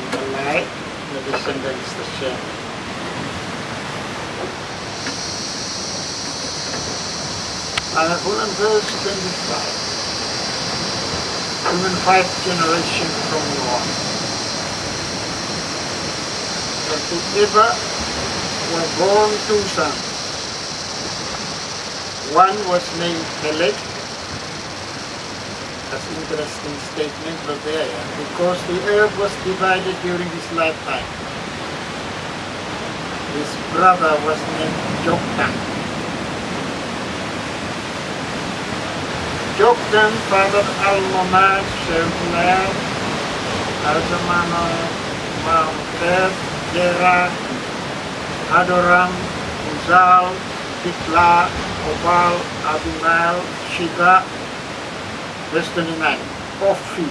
ang Malay na descendants na siya. Ang unang verse 25. Even 5th generation from Noah. But to Eva were born 2 sons. One was named Peleg. That's an interesting statement, but there, because the earth was divided during his lifetime. His brother was named Joktan. Joktan fathered Almonad, Shemuel, Alzamano, Maoter, Gera, Adoram, Uzal, Tikla, Obal, Abimael, Shiga. Verse 29, Ophi.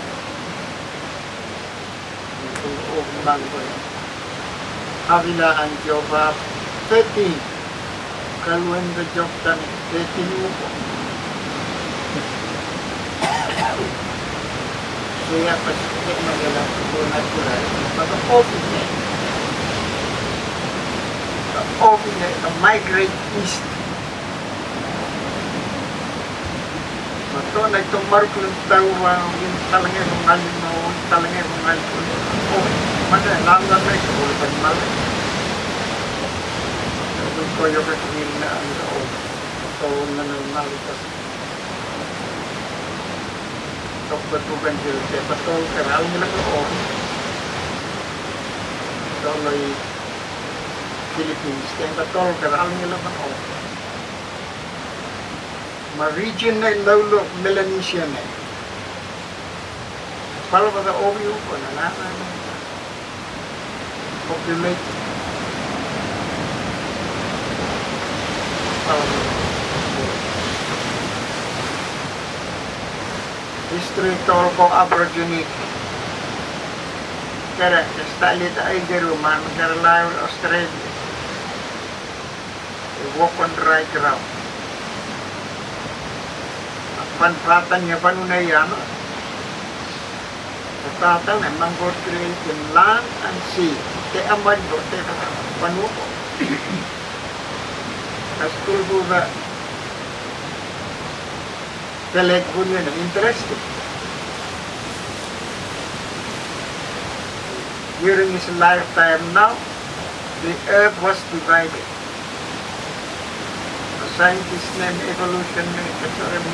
Havila and Jobab, 13. Kalwen the Joktan, 13 upo. Kaya pasipit magalang kunat kulay. Pag Ophi niya. Ophi niya, migrate east. Mato na itong markulong tawa, yung talangay mong halin mo, talangay mong halin mo. Oh, mana, langgan na ito, ulit ang malay. Doon ko yung kakamil na ang loob. Ito na nalmalitas. Ito batugan sila, kaya patol, karal nila loob. Ito ay Philippines, kaya patol, karal nila loob. Ma-region na laulo Melanesia na. Para ba sa obyo ko na naman populated. History tol ko Aborigine. Kaya kastalita ay garuman magkaralayo Australia. They walk on dry ground. Panpatan niya panunayan. Patatan memang God created land and sea. Te amad ko, te panuko. As tulbo ba Peleg po niya na interesting. During his lifetime now, the earth was divided. Scientists name evolution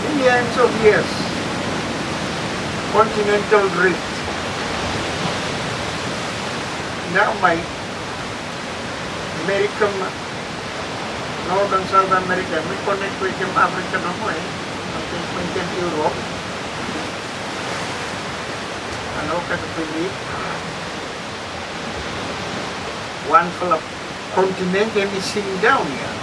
millions of years. Continental drift. Now may American, North and South America, may connect with yung Africa na mo Continental Europe. Ano kasi Philip? One full of continent ay missing down here.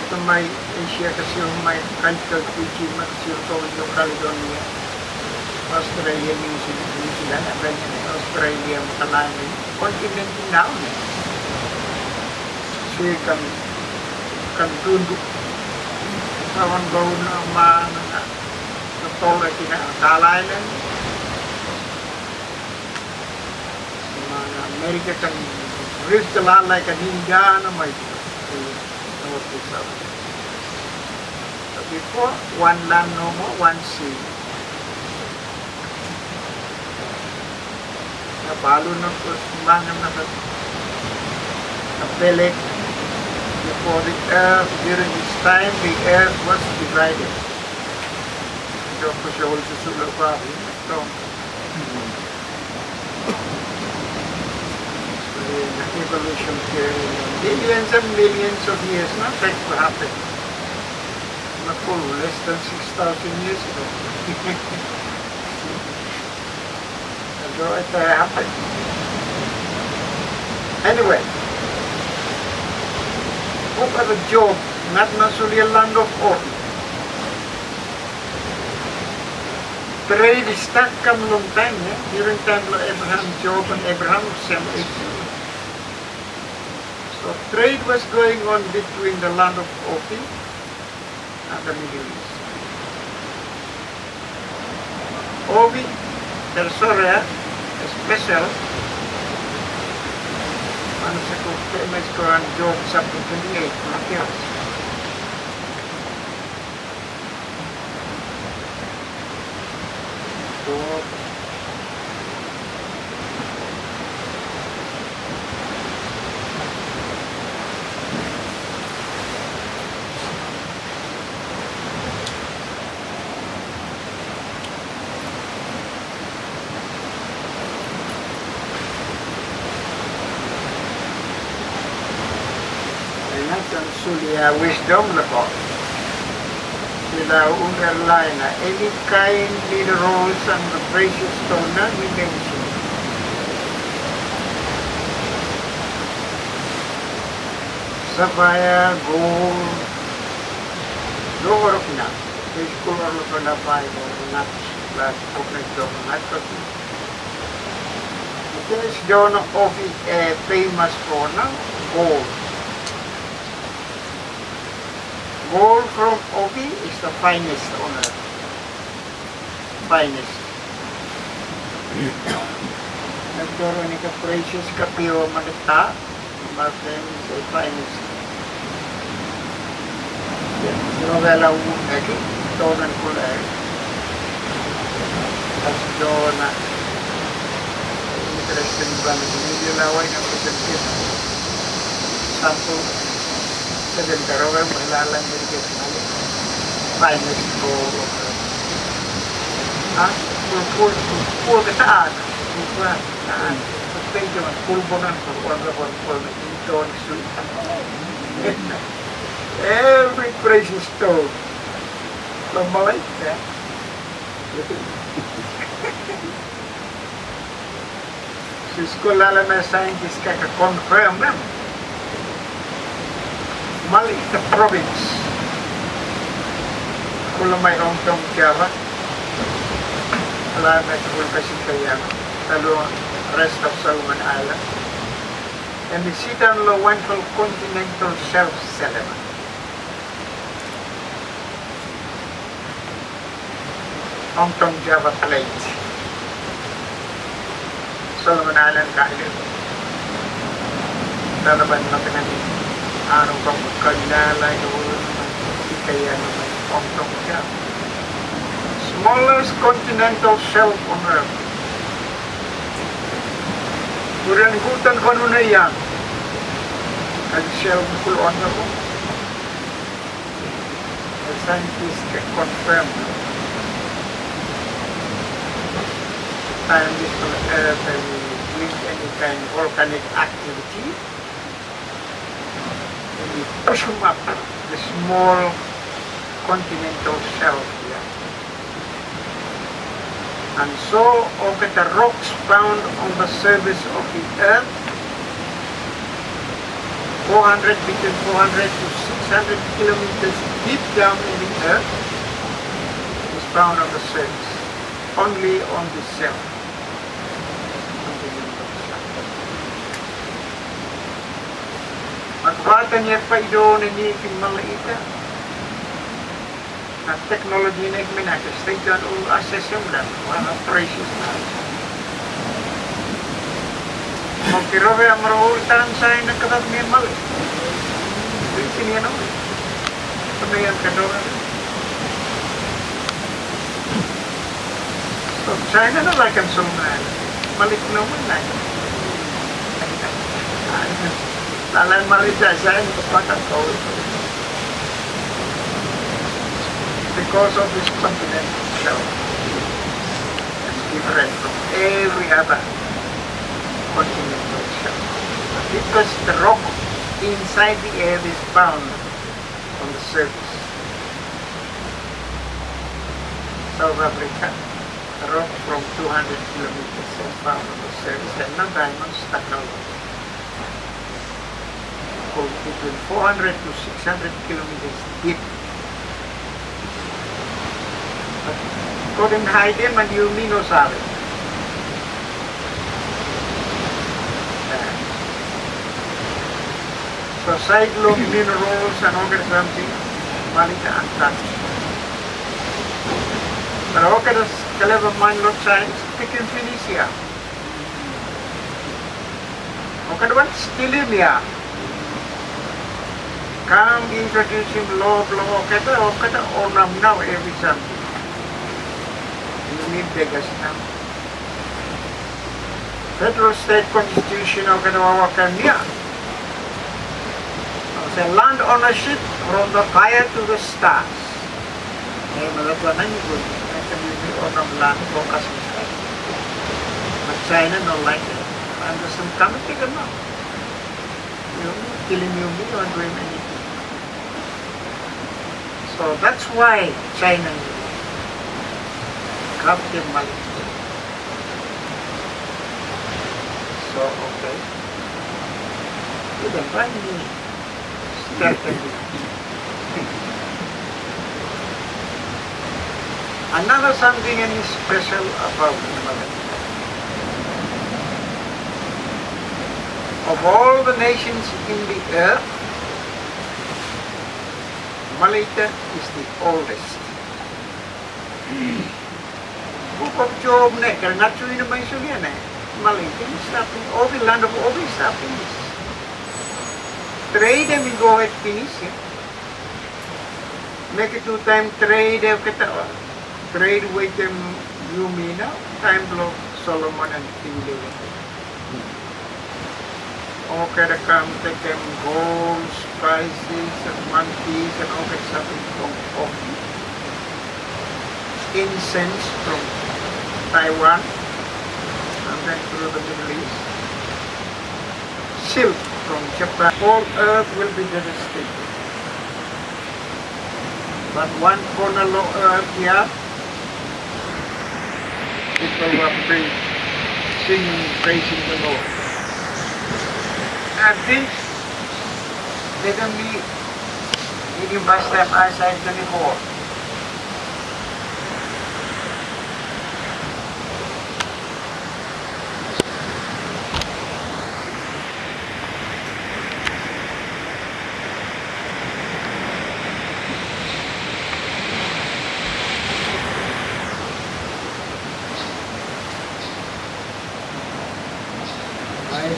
Ito may Asia kasi yung may cultural teaching kasi yung Caledonia, Australia, New Zealand, Australia, Makalangin, continent na kasi kan tunduk kawan gawin na mga natol at kinakala na mga Amerika kan rift lalay kaninda na may so before, one land no more, one sea. Napalo na po mga na Peleg. Before the earth, during this time, the earth was divided. Ito po siya ulit susulo pa. Ito. Evolution period. Millions and millions of years, not that to happen. Not full, less than 6,000 years ago. So it happened. Anyway, what was the job? Not necessarily a land of order. Trade stuck come long time, during time of Abraham, Job and Abraham, same age. So trade was going on between the land of Ophir and the Middle East. Ophir, Tersoria, special. Ano sa famous ko ang John chapter 28, Matthew. So, ang sulia wisdom na po. Sila underline na any kind minerals and the precious stone na i-mention. Sapphire, gold, doorok na. Please color ko na pa yung nuts, blood, open dog, nuts. This stone of it famous for na gold. Gold from Obi is the finest on earth. Finest. Nagkaroon ni ka-precious kapio manita, Martin is the finest. Novela lagi, tonan kulay. Tapos doon na interesting ba na nililaway ng presentip. Sample. Sedentaro yang berlalang dari kita finest gold full ketaan tapi cuma full bangan full itu every precious stone from MALAITA si sekolah lama scientist kakak confirm kan MALAITA province. Kung mayroong tong Java, wala na kung kasi kaya talo rest of Solomon Island. And the Sitan Lowentral continental self-settlement. Ang tong Java plate. Solomon Island kaya. Talaban natin natin. Anong kang magkagdala yung kaya naman ang siya. Smallest continental shelf on earth. Kurangkutan ko nun na yan. Nag-shelf kulon na po. The scientists can confirm time this on earth and with any kind of volcanic activity. We push them up the small continental shelf here. And so, okay, the rocks found on the surface of the earth, between 400 to 600 kilometers deep down in the earth, is found on the surface, only on the shelf. Magbata niya pa ito na niya MALAITA. At technology na ikminaka, stay down o assess yung lang, mga precious na. Magkirobe ang marahultan sa'yo ng katab niya MALAITA. Ito niya naman. Panayan ka doon. So, China na like ang suman. Malik naman na. Lalan MALAITA saya merupakan kau because of this continent itself is different from every other continental shelf because the rock inside the earth is found on the surface. South Africa, a rock from 200 kilometers is found on the surface and no diamonds stuck out. Between 400 to 600 kilometers deep. According to Haydn, man you mean no sabe. So side-lobe minerals and all something, MALAITA untouched. Pero okay, das kaleva man lot science, pick and finish here. Okay, what stilimia? Come introduce him law, okay, onam now every Sunday. You need beggars now. Federal state constitution, okay, wawakannya. Say land ownership from the fire to the stars. Eh, malatuan nanya good. I can be onam land focus inside. But China not like it. And there's some coming to them now. You killing you, me, or doing anything. So that's why China Captain Maeliau. So okay. You can find me certainly. Another something any special about Maeliau. Of all the nations in the earth, MALAITA is the oldest. Book of Job, not to in the MALAITA is stopping, all the land of all is stopping. Trade and we go at finish. Make it 2-time trade, trade with them, you mean now, time block Solomon and King David. Okay, they come take them gold, spices, and monkeys, and all that stuff from coffee. Incense from Taiwan, and then through the Middle East. Silk from Japan. All earth will be devastated. But one corner of earth here, people were singing, praising the Lord. And this, they don't be eating bus step outside 24.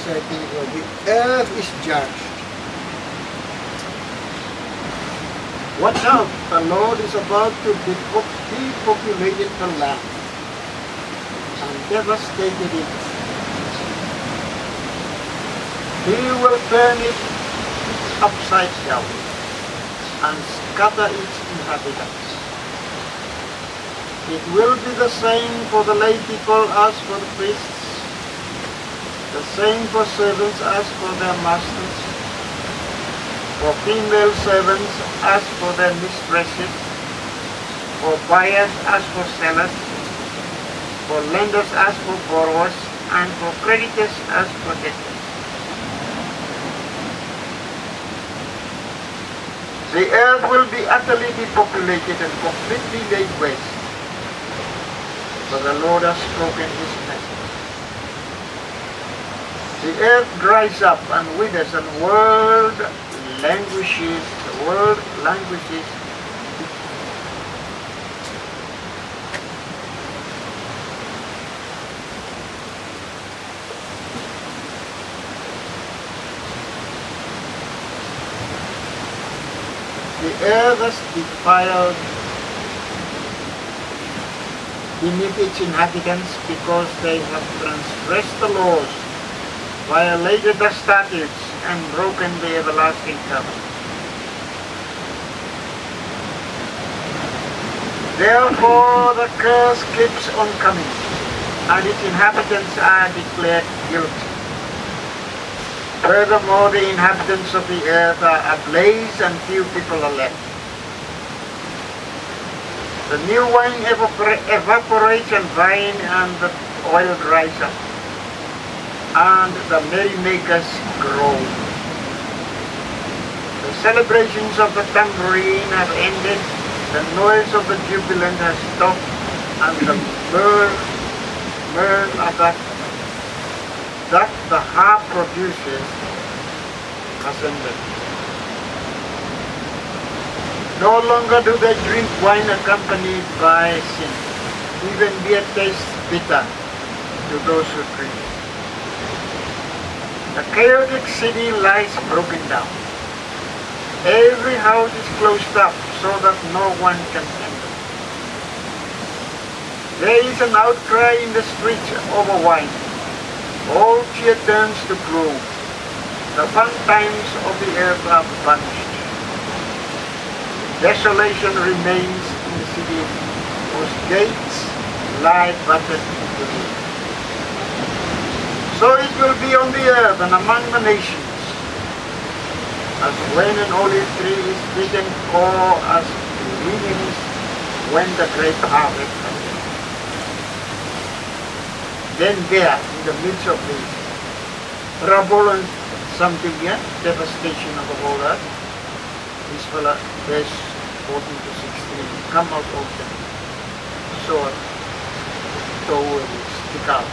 I think the earth is judged. Watch out, the Lord is about to depopulate the land and devastated it. He will turn it upside down and scatter its inhabitants. It will be the same for the lay people as for the priests, the same for servants as for their masters, for female servants as for their mistresses, for buyers as for sellers, for lenders as for borrowers, and for creditors as for debtors. The earth will be utterly depopulated and completely laid waste, for the Lord has spoken his message. The earth dries up and withers, and the world languishes. The earth is defiled beneath its inhabitants because they have transgressed the laws, violated the statutes, and broken the everlasting covenant. Therefore the curse keeps on coming, and its inhabitants are declared guilty. Furthermore, the inhabitants of the earth are ablaze, and few people are left. The new wine evaporates, and wine and the oil dries up, and the merrymakers grow. The celebrations of the tambourine have ended, the noise of the jubilant has stopped, and the mirth that the harp produces has ended. No longer do they drink wine accompanied by sin. Even beer tastes bitter to those who drink. The chaotic city lies broken down. Every house is closed up so that no one can enter. There is an outcry in the streets over wine. All cheer turns to gloom. The fun times of the earth are vanished. Desolation remains in the city whose gates lie battered into ruin. So it will be on the earth and among the nations, as when an olive tree is beaten, or as gleanings when the great harvest comes. Then there, in the midst of this trouble and something here, devastation of the whole earth, this fellow, verse 14 to 16, come out of the sword, toe and stick out.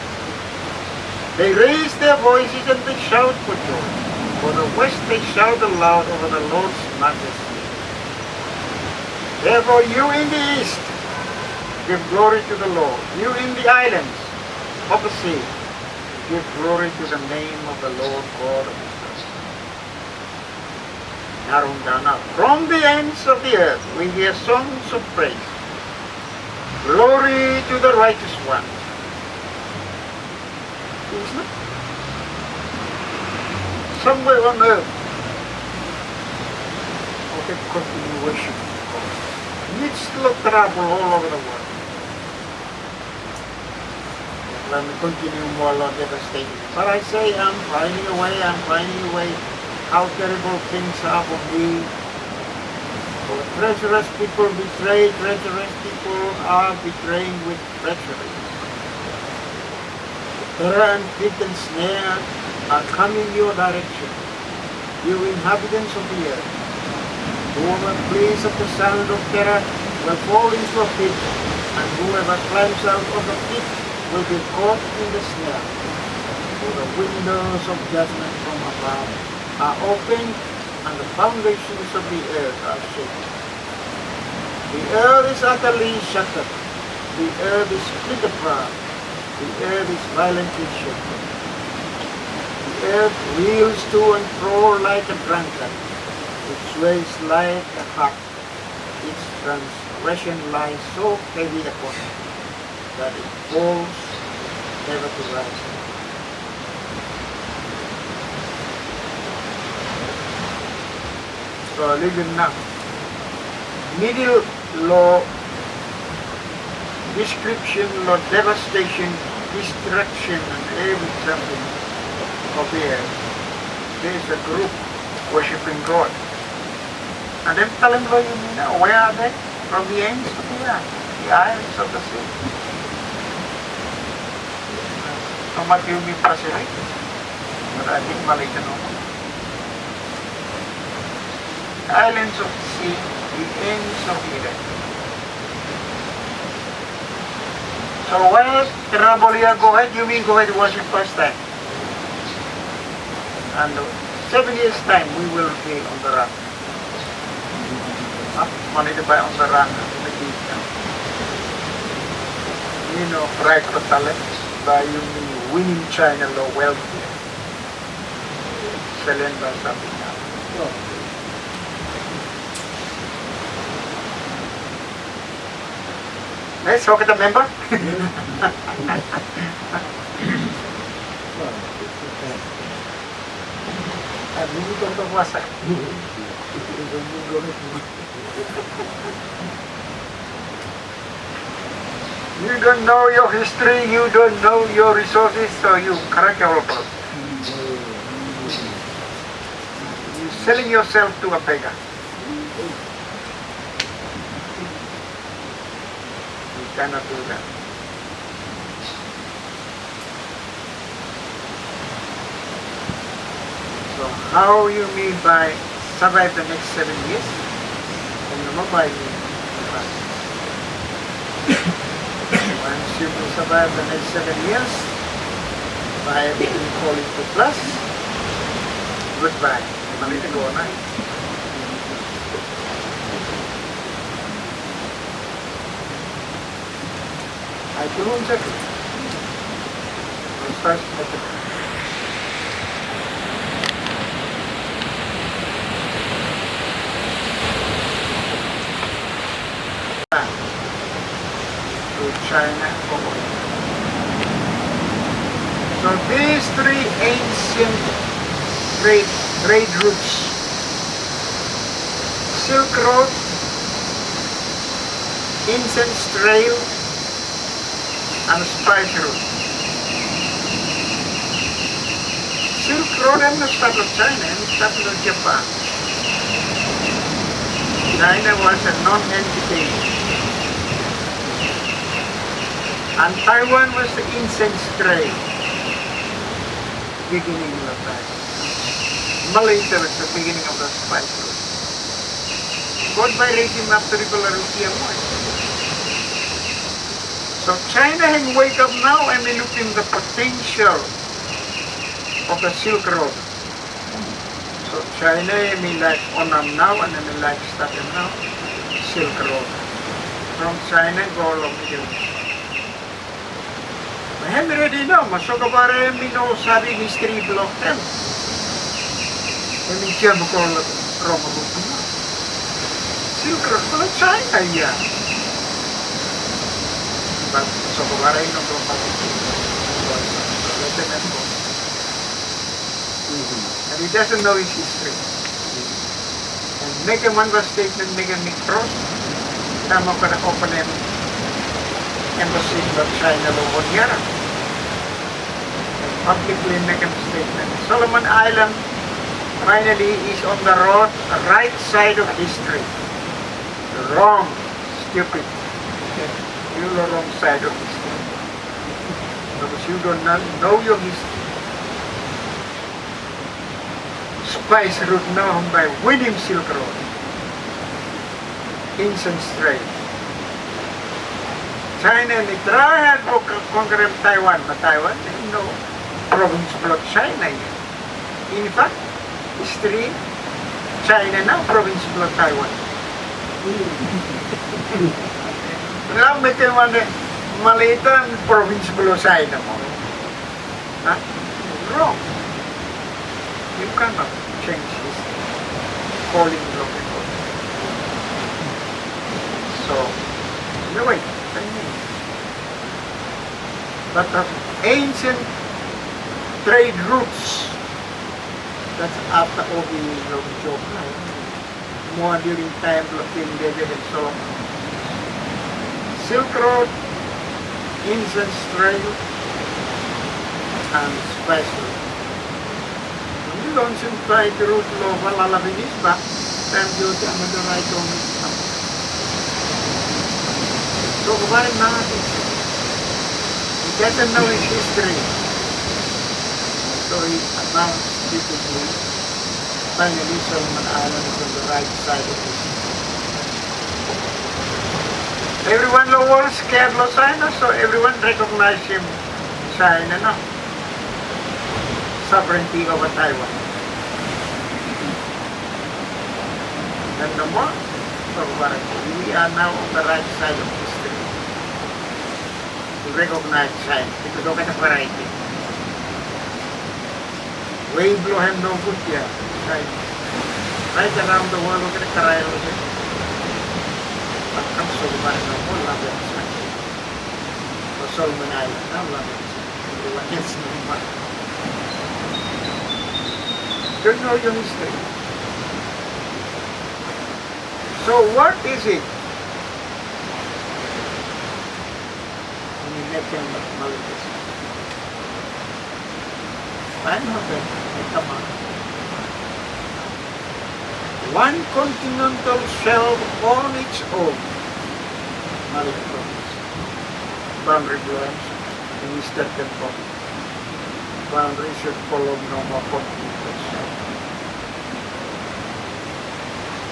They raise their voices and they shout for joy. For the west they shout aloud over the Lord's majesty. Therefore you in the east, give glory to the Lord. You in the islands of the sea, give glory to the name of the Lord God of Israel. Narrowing down now. From the ends of the earth we hear songs of praise. Glory to the righteous one. Isn't it? Somewhere on earth, okay, continue worshiping God. Midst of trouble all over the world. Let me continue more Lord devastating. But I say I'm finding a way how terrible things are for me. For treacherous people betray, treacherous people are betraying with treachery. Terror and pit and snare are coming your direction, you inhabitants of the earth. Whoever flees at the sound of terror will fall into a pit, and whoever climbs out of the pit will be caught in the snare. For the windows of judgment from above are opened, and the foundations of the earth are shaken. The earth is utterly shattered. The earth is split apart. The earth is violently shaken. The earth reels to and fro like a drunkard. It sways like a harp. Its transgression lies so heavy upon it that it falls never to rise. So living now. Middle law, description, law, devastation, destruction, and every something of the earth. There's a group worshipping God. And I'm telling you now, where are they? From the ends of the earth, the islands of the sea. No matter you mean Pacific, but I think MALAITA no more. Islands of the sea, the ends of the earth. So when trouble here, go ahead, you mean go ahead and worship first time. And 7 years time we will be on the run. MALAITA by on the run in the kingdom. You know, right for talent by you mean winning China law wealthy. Selling by something else. Let's talk at the member. You don't know your history, you don't know your resources, so you correct your purpose. You're selling yourself to a beggar. You cannot do that. So how you mean by survive the next 7 years? And you're not by me. Once you will survive the next 7 years, by everything falling to plus, goodbye. MALAITA go on. I don't check it. to China forward. So these three ancient trade routes, Silk Road, Incense Trail, and Spice Road. Silk Road and the start of China and the start of Japan. China was a non-entity. And Taiwan was the incense trade, beginning of that. Malaita was the beginning of the spice road. God by regime after Rupiah Moy. So China can wake up now and look in the potential of the Silk Road. So China may like Onam now and may like starting now, Silk Road. From China go along the Middle East. I'm ready now, masuk ke bare mino sabi history block 10. Kami jam ko Roma Roma. Silk Road kalau China ya. But so ke bare no Roma Roma. And he doesn't know his history. And make a one statement, make a cross. Tama ko na open embassy of China over here. Publicly make a statement. Solomon Island finally is on the right side of history. Wrong, stupid. You're the wrong side of history. Because you do not know your history. Spice route now by winning Silk Road. Incense trade. China may try to conquer Taiwan, but Taiwan is no province block China yet. In fact, history, China now province block Taiwan. Now make one MALAITA province block China mo. Huh? Wrong. You cannot change history. Calling block and all. So, anyway. But the ancient trade routes, that's after all the job now, more during time of King David and Solomon. Silk Road, Incense Trail, and Spice Road. When you launch and try the route of Valalavinisba, then you come to the right on it. So why not? He doesn't know his history. So he announced stupidly, finally Solomon Island is on the right side of history. Everyone in the world scared of China, so everyone recognized him China now. Sovereignty over Taiwan. And no more. So we are now on the right side of history. To recognize China, because look at the variety. We blow him no good here, China. Right around the world, look at the Caribbean. But comes to the Barrio, all love it, China. Or Solomon Island, now love it. Everyone else knows what. Don't know your history. So what is it? Come on. One continental shelf on its own. Malaysia province. Boundary belongs in Eastern Temple. Boundary should follow no more continental shelf.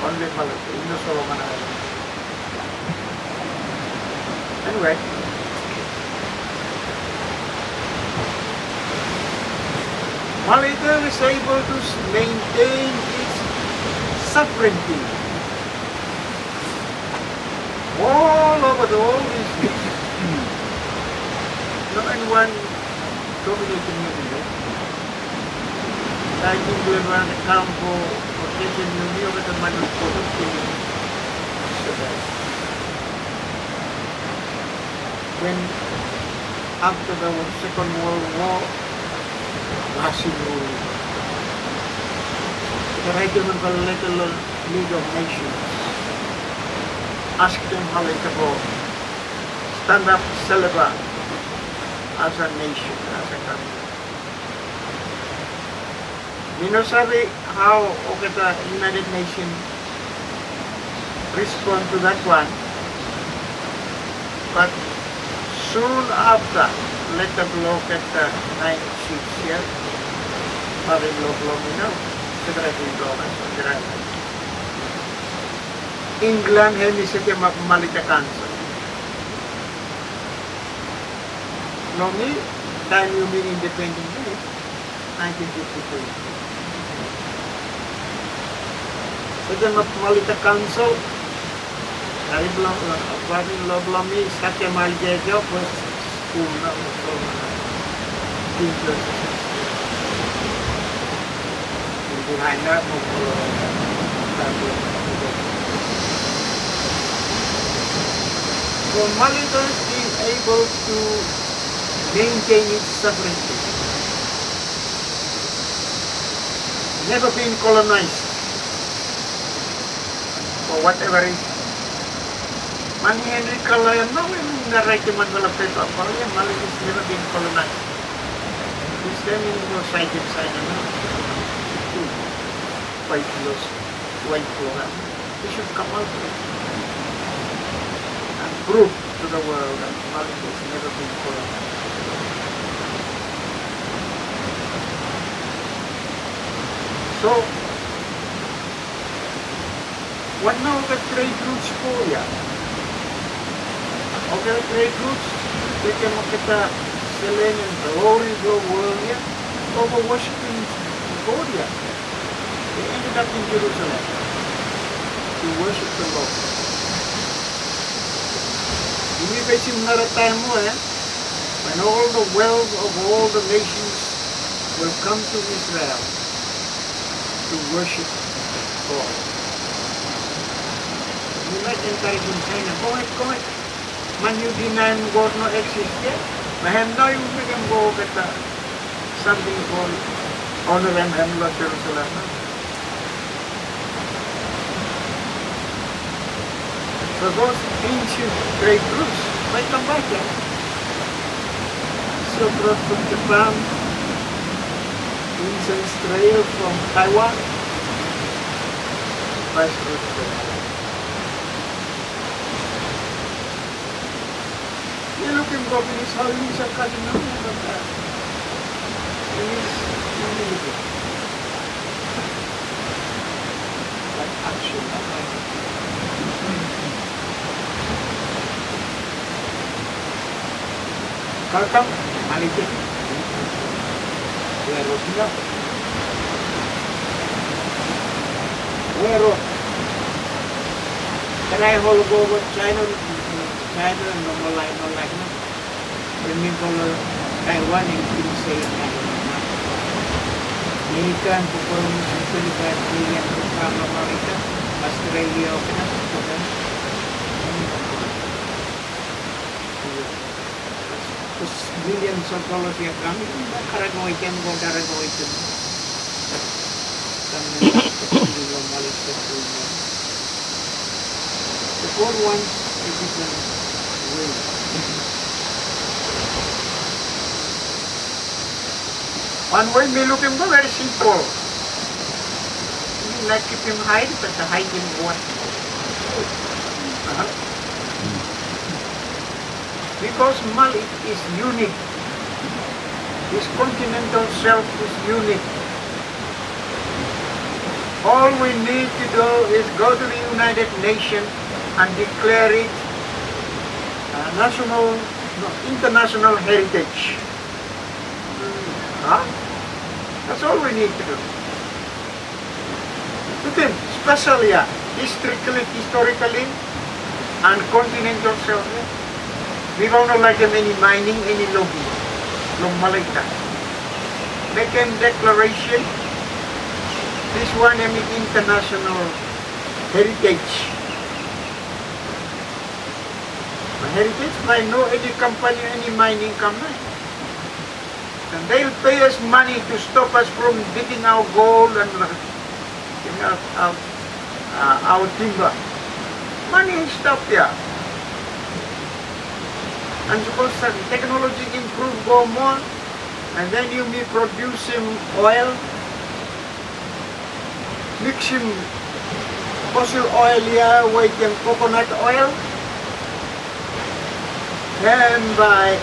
Only Malaysia, in the Solomon Islands. Anyway. Malaysia is able to maintain its sovereignty all over the world. No anyone dominating you. Like England ran a campo, or taking New York at the Manus Product. when after the Second World War, Lasin rule. The Reverend of the Little League of Nations asked them MALAITA to stand up, celebrate as a nation, as a country. We don't sabi how the United Nations respond to that one, but soon after, let the block at the 9/6 here, Maeliau block, Secretary Block, England had the MALAITA Council. Longi, time you mean independent, 1952. So the MALAITA Council, dari belum ni sakit malja job was school now so behind that so MALAITA is able to maintain its sovereignty, never been colonized for whatever reason. Mani Henry Kalayan now in the right man will have paper for him, Mali is never been colonized. This time in the side inside and white clothes, white clothes. They should come out and prove to the world that Mali has never been colonized. So, what now the trade routes for ya? Okay, the trade routes, they can look at the selling and glory the world here, over Washington, Cambodia. They ended up in Jerusalem to worship the Lord. We face another time when all the wealth of all the nations will come to Israel to worship God. You might encourage in China, go ahead. Man you deny God no exist yet. Mahem no you can go get something called honor and Hemlock Jerusalem. So those ancient trade routes might come back here. Silk Road from Japan, incense trail from Taiwan, vice route. You look in Gobinis, how these are cutting out of that. It is unbelievable. Like action. Kakak, MALAITA. Where was he? Where was he? Can I hold over China? China no like no. Remember Taiwan in say America and population 25 billion from America, Australia millions of dollars yang kami karagawin can go karagawin to the poor ones a different way. One way we look him very simple. You like keep him hide, but the hide him what? Because Mali is unique. This continental shelf is unique. All we need to do is go to the United Nations and declare it international heritage. That's all we need to do. Look at especially historically and continental shelf. We don't like any mining, any lobby, long MALAITA. Make a declaration. This one is international heritage. heritage by no any company, any mining company. And they'll pay us money to stop us from digging our gold and our timber. Money is stopped here. And suppose that technology improve go more, and then you be producing oil, mixing fossil oil here with coconut oil, and by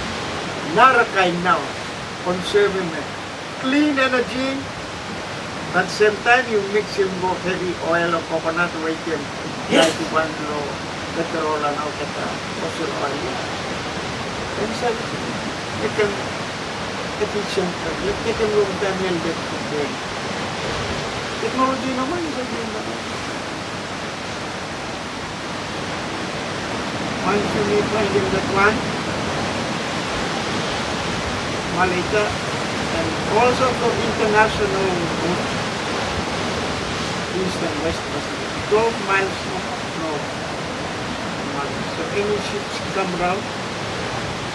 Narakai now, conserving clean energy, but same time you mix in more heavy oil or coconut with them, like one low petrol and out fossil oil. And so you can efficient, you can long time held it today. Technology naman is again naman. Once you need finding that one, MALAITA, and also for international routes, east and west Pacific, 12 miles north. So any ships come round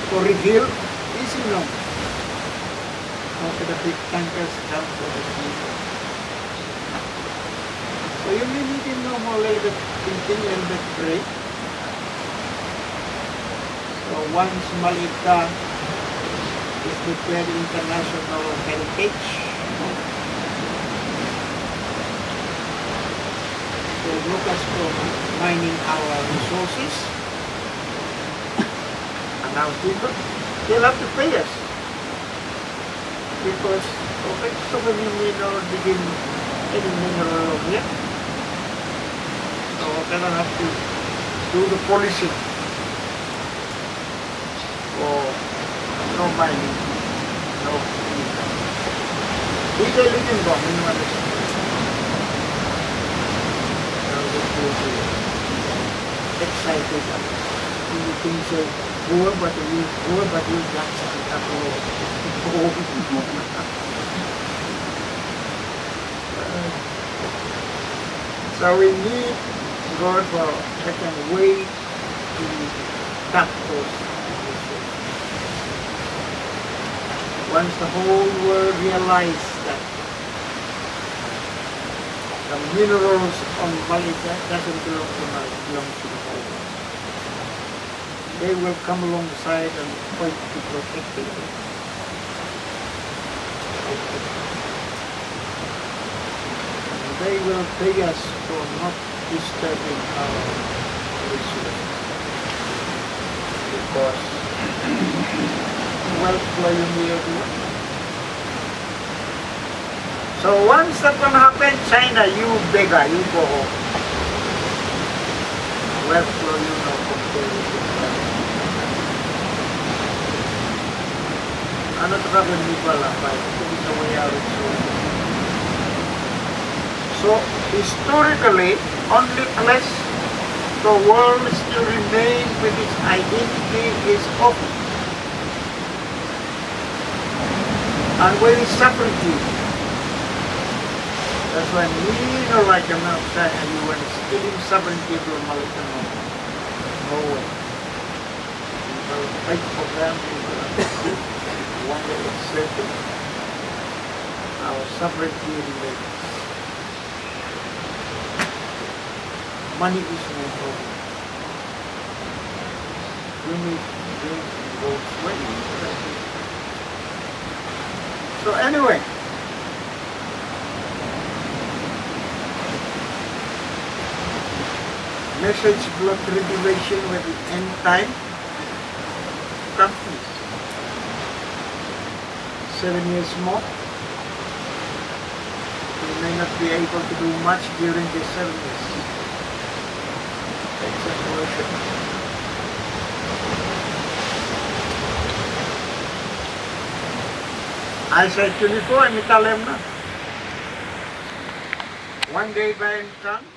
for reveal, easy now. After the big tankers come for the sea. So you may need to know more a little bit thinking, a little bit pray. So once MALAITA is declared international heritage, so look us for mining our resources and our people, they'll have to pay us. Because okay, so many mineral begin any mineral over here. So we're gonna have to do the policy for no mining, no income. Detail living bomb, you know what excited. You think so poor but you got so we need God for second way to tap those resources. Once the whole world realizes that the minerals on MALAITA doesn't belong to us, belongs to the whole world. They will come alongside and fight to protect it. And they will pay us for not disturbing our resources. Because wealth flowing here. So once that one happen, China, you beggar, you go home. Wealth flow, you know, compare with it. Ano to ka hindi pala, ito dito mayroon. So, historically, only place the world still remain with its identity is open. And with its sovereignty. That's why we know like I'm not saying you were stealing sovereignty from MALAITA. No way. We will fight for them. One day it's certain. Our sovereignty remains. Money is no problem. We need to go away. So anyway, message blood tribulation with the end time companies. 7 years more. We may not be able to do much during these 7 years. Except worship. Isaiah 24, emitalem na. One day by come.